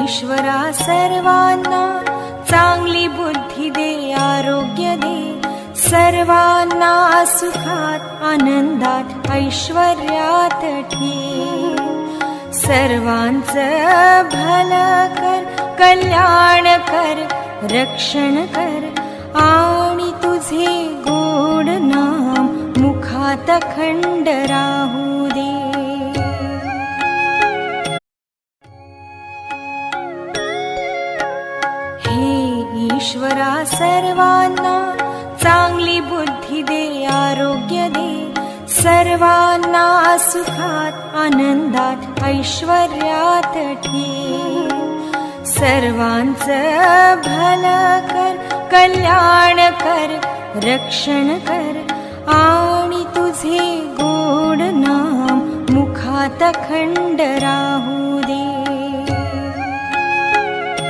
ईश्वरा सर्वांना चांगली बुद्धी दे, आरोग्य दे, सर्वांना सुखात आनंदात ऐश्वर्यात ठेव. सर्वांचं भलं कर, कल्याण कर, रक्षण कर, आणि तुझे गोड नाम मुखात अखंड राहू दे. हे ईश्वरा सर्वांना चांगली बुद्धी दे, आरोग्य दे, सर्वांना सुखात आनंदात ऐश्वर्यात ठेव. सर्वांचं भलं कर, कल्याण कर, रक्षण कर, आणि तुझे गोड नाम मुखात अखंड राहू